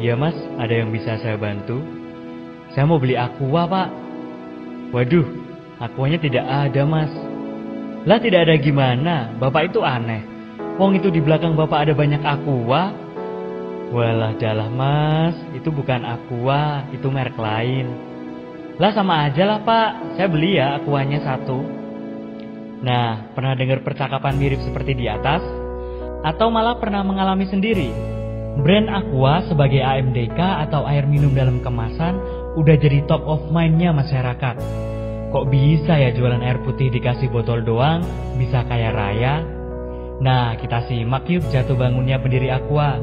Iya mas, ada yang bisa saya bantu? Saya mau beli aqua pak. Waduh, aquanya tidak ada mas. Lah tidak ada gimana, bapak itu aneh. Wong itu di belakang bapak ada banyak aqua. Walah dalah mas, itu bukan aqua, itu merek lain. Lah sama aja lah pak, saya beli ya aquanya satu. Nah, pernah dengar percakapan mirip seperti di atas? Atau malah pernah mengalami sendiri? Brand Aqua sebagai AMDK atau air minum dalam kemasan udah jadi top of mind-nya masyarakat. Kok bisa ya jualan air putih dikasih botol doang, bisa kaya raya? Nah, kita simak yuk jatuh bangunnya pendiri Aqua.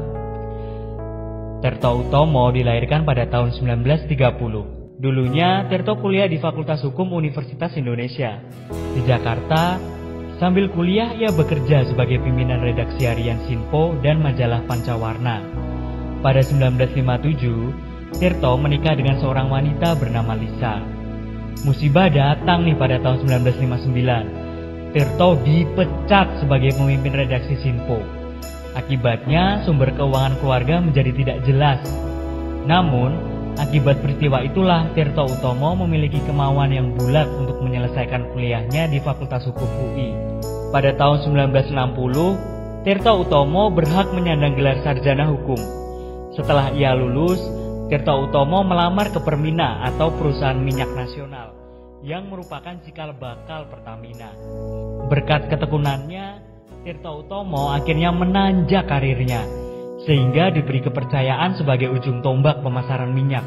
Tirto Utomo dilahirkan pada tahun 1930. Dulunya Tirto kuliah di Fakultas Hukum Universitas Indonesia. Di Jakarta, sambil kuliah ia bekerja sebagai pimpinan redaksi harian Sinpo dan majalah Pancawarna. Pada 1957, Tirto menikah dengan seorang wanita bernama Lisa. Musibah datang nih pada tahun 1959. Tirto dipecat sebagai pemimpin redaksi Sinpo. Akibatnya sumber keuangan keluarga menjadi tidak jelas. Namun, akibat peristiwa itulah Tirto Utomo memiliki kemauan yang bulat untuk menyelesaikan kuliahnya di Fakultas Hukum UI. Pada tahun 1960, Tirto Utomo berhak menyandang gelar sarjana hukum. Setelah ia lulus, Tirto Utomo melamar ke Permina atau perusahaan minyak nasional yang merupakan cikal bakal Pertamina. Berkat ketekunannya, Tirto Utomo akhirnya menanjak karirnya, sehingga diberi kepercayaan sebagai ujung tombak pemasaran minyak.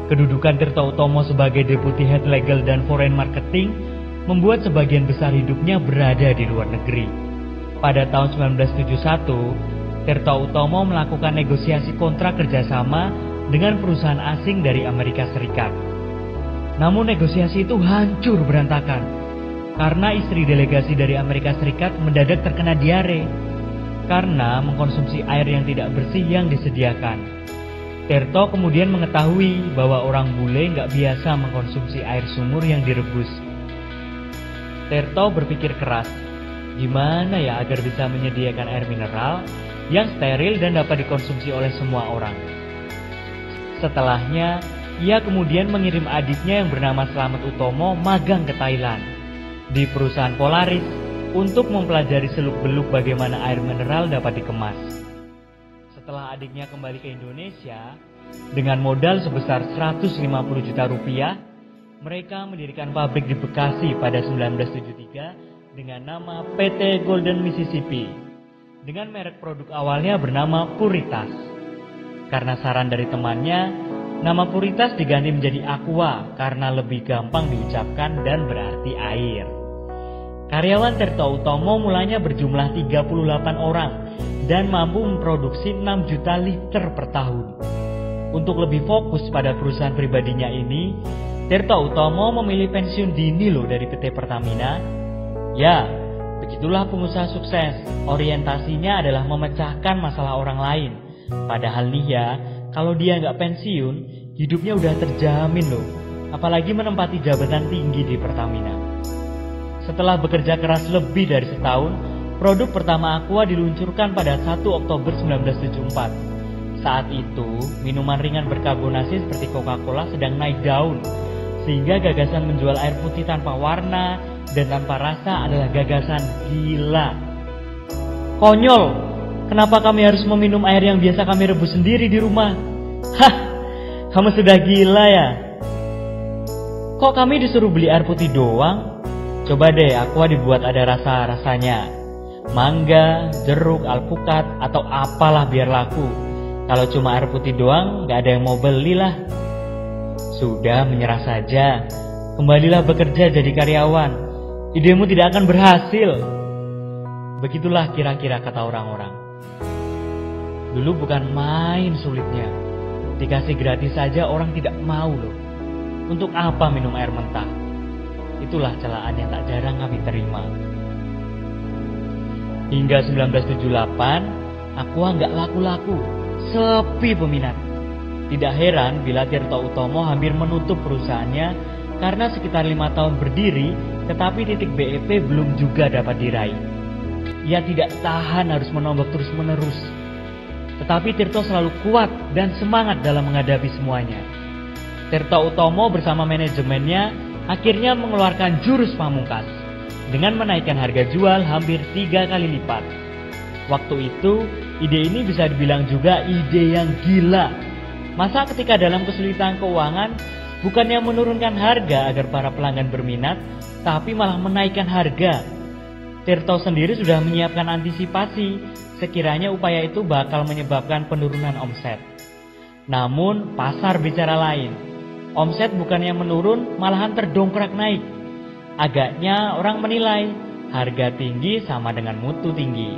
Kedudukan Tirto Utomo sebagai Deputy Head Legal dan Foreign Marketing membuat sebagian besar hidupnya berada di luar negeri. Pada tahun 1971, Tirto Utomo melakukan negosiasi kontrak kerjasama dengan perusahaan asing dari Amerika Serikat. Namun negosiasi itu hancur berantakan karena istri delegasi dari Amerika Serikat mendadak terkena diare karena mengkonsumsi air yang tidak bersih yang disediakan. Tirto kemudian mengetahui bahwa orang bule nggak biasa mengkonsumsi air sumur yang direbus. Tirto berpikir keras, gimana ya agar bisa menyediakan air mineral yang steril dan dapat dikonsumsi oleh semua orang. Setelahnya, ia kemudian mengirim adiknya yang bernama Slamet Utomo magang ke Thailand di perusahaan Polaris untuk mempelajari seluk-beluk bagaimana air mineral dapat dikemas. Setelah adiknya kembali ke Indonesia, dengan modal sebesar 150 juta rupiah, mereka mendirikan pabrik di Bekasi pada 1973 dengan nama PT Golden Mississippi, dengan merek produk awalnya bernama Puritas. Karena saran dari temannya, nama Puritas diganti menjadi Aqua karena lebih gampang diucapkan dan berarti air. Karyawan Tirto Utomo mulanya berjumlah 38 orang dan mampu memproduksi 6 juta liter per tahun. Untuk lebih fokus pada perusahaan pribadinya ini, Tirto Utomo memilih pensiun dini loh dari PT Pertamina. Ya, begitulah pengusaha sukses. Orientasinya adalah memecahkan masalah orang lain. Padahal nih ya, kalau dia nggak pensiun, hidupnya udah terjamin loh. Apalagi menempati jabatan tinggi di Pertamina. Setelah bekerja keras lebih dari setahun, produk pertama Aqua diluncurkan pada 1 Oktober 1974. Saat itu, minuman ringan berkarbonasi seperti Coca-Cola sedang naik daun, sehingga gagasan menjual air putih tanpa warna dan tanpa rasa adalah gagasan gila. Konyol, kenapa kami harus meminum air yang biasa kami rebus sendiri di rumah? Hah, kamu sudah gila ya? Kok kami disuruh beli air putih doang? Coba deh Aqua dibuat ada rasa-rasanya. Mangga, jeruk, alpukat, atau apalah biar laku. Kalau cuma air putih doang, gak ada yang mau beli lah. Sudah, menyerah saja. Kembalilah bekerja jadi karyawan. Idemu tidak akan berhasil. Begitulah kira-kira kata orang-orang. Dulu bukan main sulitnya. Dikasih gratis saja orang tidak mau loh. Untuk apa minum air mentah? Itulah celaan yang tak jarang kami terima. Hingga 1978, Aqua nggak laku-laku. Sepi peminat. Tidak heran bila Tirto Utomo hampir menutup perusahaannya karena sekitar 5 tahun berdiri, tetapi titik BEP belum juga dapat diraih. Ia tidak tahan harus menombak terus-menerus. Tetapi Tirto selalu kuat dan semangat dalam menghadapi semuanya. Tirto Utomo bersama manajemennya akhirnya mengeluarkan jurus pamungkas dengan menaikkan harga jual hampir 3 kali lipat. Waktu itu, ide ini bisa dibilang juga ide yang gila. Masa ketika dalam kesulitan keuangan, bukannya menurunkan harga agar para pelanggan berminat, tapi malah menaikkan harga. Tirto sendiri sudah menyiapkan antisipasi sekiranya upaya itu bakal menyebabkan penurunan omset. Namun pasar bicara lain. Omset bukannya menurun, malahan terdongkrak naik. Agaknya orang menilai harga tinggi sama dengan mutu tinggi.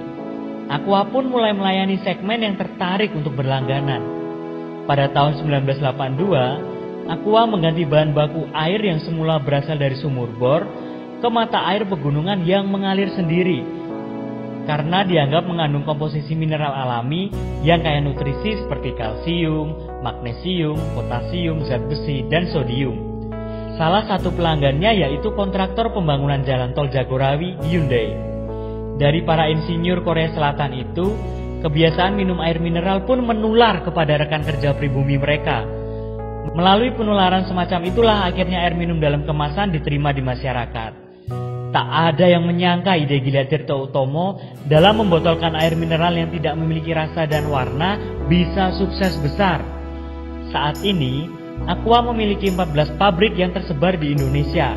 Aqua pun mulai melayani segmen yang tertarik untuk berlangganan. Pada tahun 1982, Aqua mengganti bahan baku air yang semula berasal dari sumur bor ke mata air pegunungan yang mengalir sendiri, karena dianggap mengandung komposisi mineral alami yang kaya nutrisi seperti kalsium, magnesium, potasium, zat besi, dan sodium. Salah satu pelanggannya yaitu kontraktor pembangunan jalan tol Jagorawi, Hyundai. Dari para insinyur Korea Selatan itu, kebiasaan minum air mineral pun menular kepada rekan kerja pribumi mereka. Melalui penularan semacam itulah akhirnya air minum dalam kemasan diterima di masyarakat. Tak ada yang menyangka ide gila Tirto Utomo dalam membotolkan air mineral yang tidak memiliki rasa dan warna bisa sukses besar. Saat ini, Aqua memiliki 14 pabrik yang tersebar di Indonesia.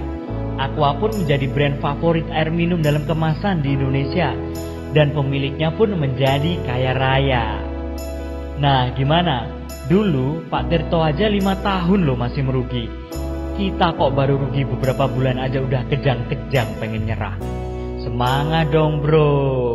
Aqua pun menjadi brand favorit air minum dalam kemasan di Indonesia, dan pemiliknya pun menjadi kaya raya. Nah, gimana? Dulu Pak Tirto aja 5 tahun loh masih merugi. Kita kok baru rugi beberapa bulan aja udah kejang-kejang pengen nyerah. Semangat dong bro.